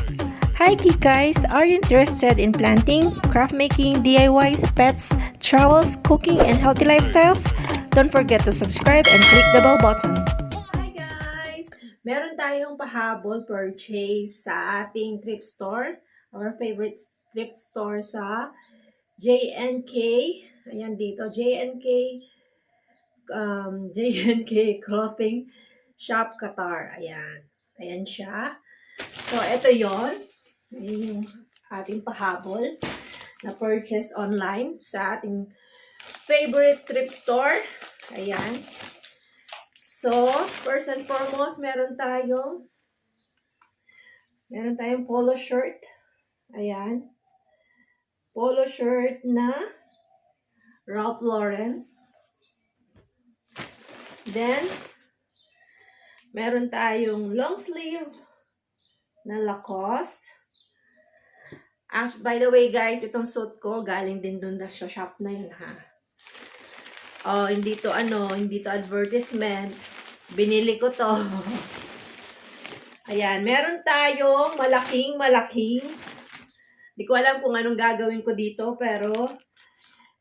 Hi guys, are you interested in planting, craft making, DIYs, pets, travels, cooking, and healthy lifestyles? Don't forget to subscribe and click the bell button. Hi guys! Meron tayong pahabol purchase sa ating thrift store. Our favorite thrift store sa JNK. Ayan dito, JNK JNK Clothing Shop Qatar. Ayan. Ayan siya. So, ito yon. Ayan yung ating pahabol na purchase online sa ating favorite thrift store. Ayan. So, first and foremost, meron tayong polo shirt. Ayan. Polo shirt na Ralph Lauren. Then, meron tayong long sleeve na Lacoste. By the way, guys, itong suit ko, galing din dun sa shop na yun, ha? Oh, hindi to advertisement. Binili ko to. Ayan, meron tayong malaking. Di ko alam kung anong gagawin ko dito, pero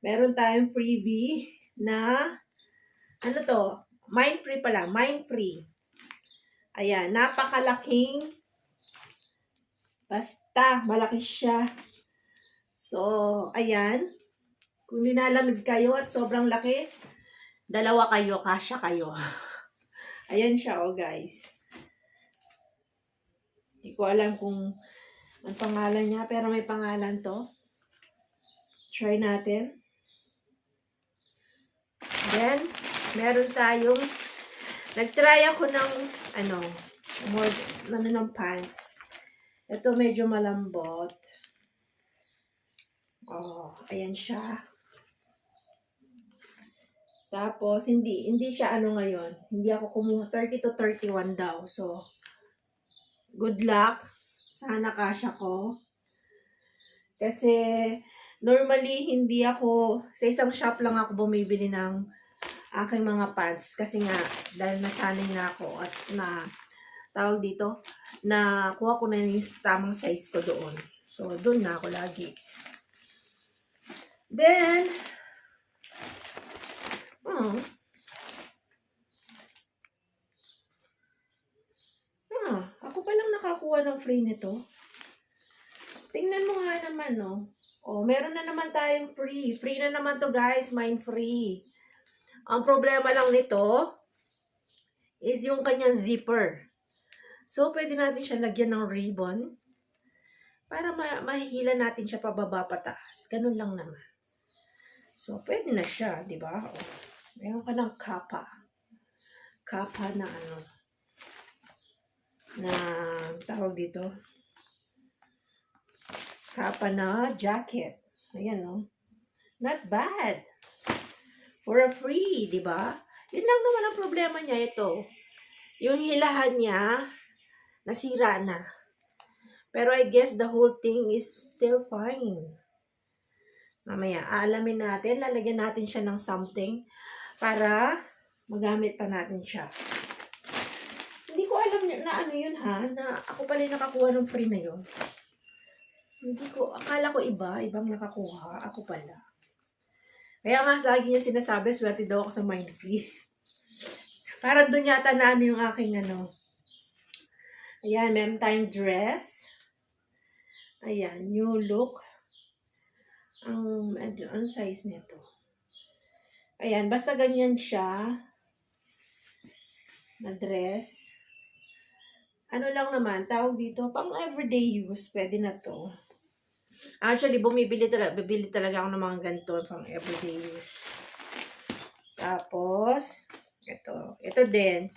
meron tayong freebie na, ano to? Mine-free pala, mine-free. Ayan, napakalaking. Basta, malaki siya. So, ayan. Kung nilalamig kayo at sobrang laki, dalawa kayo, kasya kayo. Ayan siya, oh guys. Hindi ko alam kung ang pangalan niya, pero may pangalan to. Try natin. Then, meron tayong, nagtry ako ng, ng pants. Ito medyo malambot. Oh, ayan siya. Tapos, hindi siya ngayon. Hindi ako kumuha, 30 to 31 daw. So, good luck. Sana kasya ko. Kasi, normally, hindi ako, sa isang shop lang ako bumibili ng aking mga pants. Kasi nga, dahil nasanay na ako at tawag dito, kuha ko na yung tamang size ko doon. So, doon na ako lagi. Then, ako palang nakakuha ng free nito. Tingnan mo nga naman, no? Oh, meron na naman tayong free. Free na naman to, guys. Mine free. Ang problema lang nito is yung kanyang zipper. So, pwede natin siya lagyan ng ribbon para mahihila natin siya pababa pataas. Ganun lang naman. So, pwede na siya, di ba? Oh, meron ka ng kapa. Kapa na na tawag dito. Kapa na jacket. Ayan, no? Not bad. For a free, di ba? Yun lang naman ang problema niya ito. Yung hilahan niya, nasira na. Pero I guess the whole thing is still fine. Mamaya, aalamin natin. Lalagyan natin siya ng something para magamit pa natin siya. Hindi ko alam na yun, ha? Na ako pala yung nakakuha ng free na yun. Akala ko ibang nakakuha. Ako pala. Kaya nga, lagi niya sinasabi, swerte daw ako sa mind free. Parang doon yata na yung aking Ayan, meron tayong dress. Ayan, new look. Ang size nito. Ayan, basta ganyan siya. Na dress. Ano lang naman, tawag dito, pang everyday use, pwede na to. Actually, bibili talaga ako ng mga ganito pang everyday use. Tapos, ito din.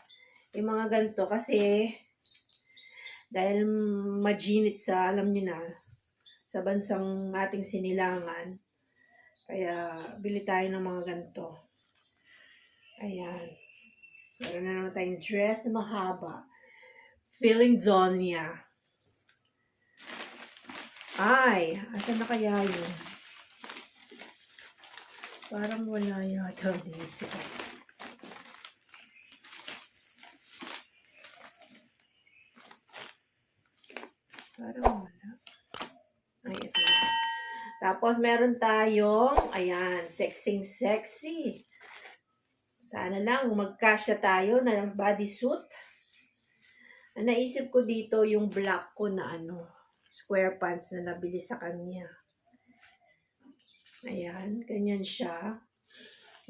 Yung mga ganito kasi, dahil majinit sa, alam nyo na, sa bansang ating sinilangan, kaya bili tayo ng mga ganito. Ayan. Meron na naman tayong dress na mahaba. Feeling Zonia. Ay, asan na kaya yun? Parang wala yata dito. Parang wala. Ay, ito. Tapos, meron tayong, ayan, sexy. Sana lang magkasya tayo ng bodysuit. Ang naisip ko dito yung black ko na square pants na nabili sa kanya. Ayan, ganyan siya.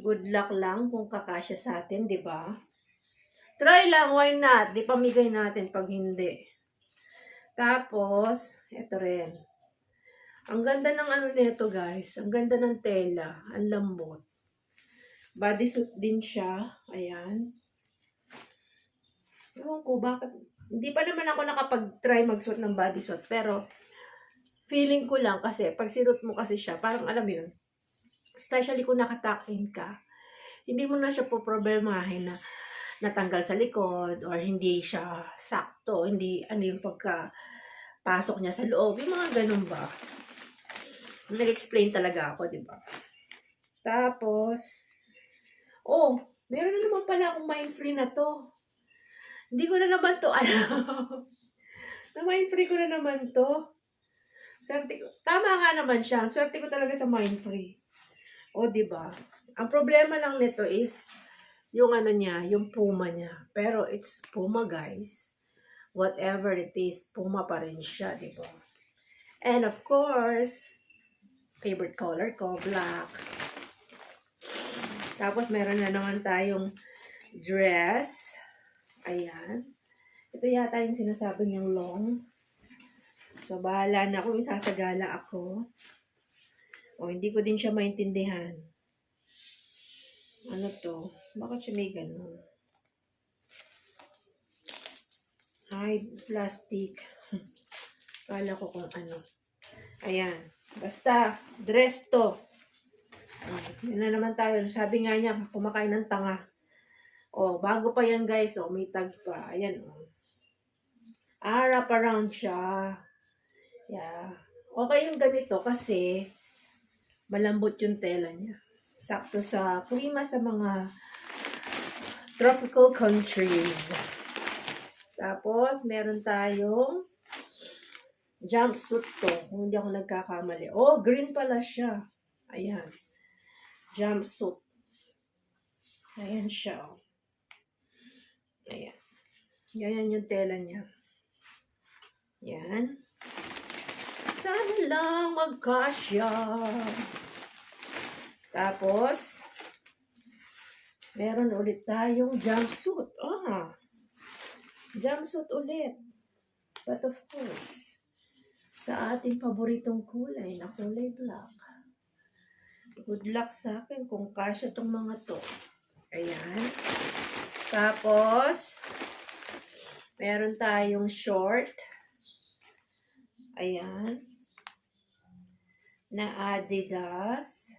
Good luck lang kung kakasya sa atin, di ba? Try lang, why not? Di pamigay natin pag hindi. Tapos, ito rin. Ang ganda ng nito, guys. Ang ganda ng tela. Ang lambot. Bodysuit din siya. Ayan. Ewan ko, bakit? Hindi pa naman ako nakapag-try magsuot ng bodysuit. Pero, feeling ko lang kasi, pag sinuot mo kasi siya, parang alam mo yun. Especially kung nakatakin ka, hindi mo na siya problemahin na natanggal sa likod or hindi siya sakto, hindi yung pagka-pasok niya sa loob, yung mga ganun ba. Nag-explain talaga ako, di ba? Tapos, meron na naman pala akong mind-free na to. Hindi ko na naman to alam. Na-mind-free ko na naman to. Swerte ko. Tama nga naman siya. Swerte ko talaga sa mind-free. Di ba? Ang problema lang nito is yung niya, yung Puma niya. Pero it's Puma, guys. Whatever it is, Puma pa rin siya, di ba? And of course, favorite color ko, black. Tapos meron na naman tayong dress. Ayan. Ito yata yung sinasabi niyang long. So, bahala na kung isasagala ako. Hindi ko din siya maintindihan. Ano to? Bakit siya may ganun? Ay, plastic. Kala ko kung ano. Ayan. Basta, dress to. Yun na naman tayo. Sabi nga niya, kumakain ng tanga. Bago pa yan, guys. May tag pa. Ayan, wrap around siya. Yeah. Okay yung ganito kasi malambot yung tela niya. Sakto sa klima sa mga tropical countries. Tapos, meron tayong jumpsuit to. Kung hindi ako nagkakamali. Green pala siya. Ayan. Jumpsuit. Ayan siya. Ayan. Ganyan yung tela niya. Ayan. Sana lang magkasya. Tapos, meron ulit tayong jumpsuit. Jumpsuit ulit. But of course, sa ating paboritong kulay na kulay black. Good luck sa akin kung kasya tong mga to. Ayan. Tapos, meron tayong short. Ayan. Na Adidas.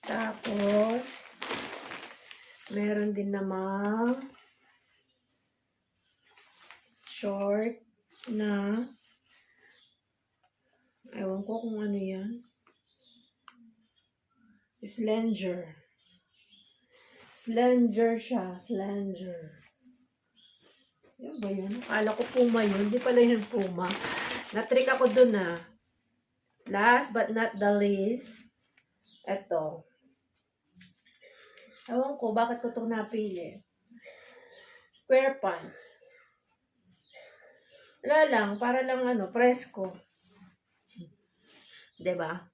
Tapos, meron din namang short na ewan ko kung ano yan. Slender. Slender siya. Slender. Yan ba yun? Akala ko Puma yun. Hindi pala yun Puma. Na-trick ako dun Last but not the least, eto. Ewan ko, bakit ko itong napili? Square pants. Wala lang, para lang presko. Diba?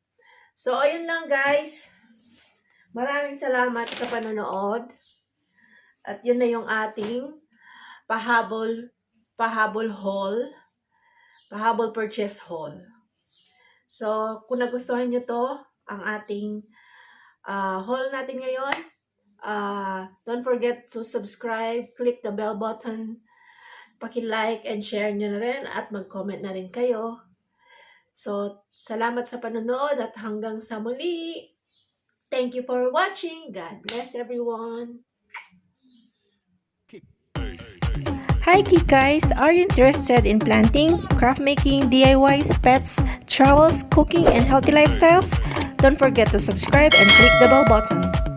So, ayun lang guys. Maraming salamat sa panonood. At yun na yung ating pahabol haul. Pahabol purchase haul. So, kung nagustuhan nyo to, ang ating haul natin ngayon, don't forget to subscribe, click the bell button, paki-like and share nyo na rin at mag-comment na rin kayo. So, salamat sa panonood at hanggang sa muli. Thank you for watching. God bless everyone. Hi guys, are you interested in planting, craft making, DIYs, pets, travels, cooking, and healthy lifestyles? Don't forget to subscribe and click the bell button.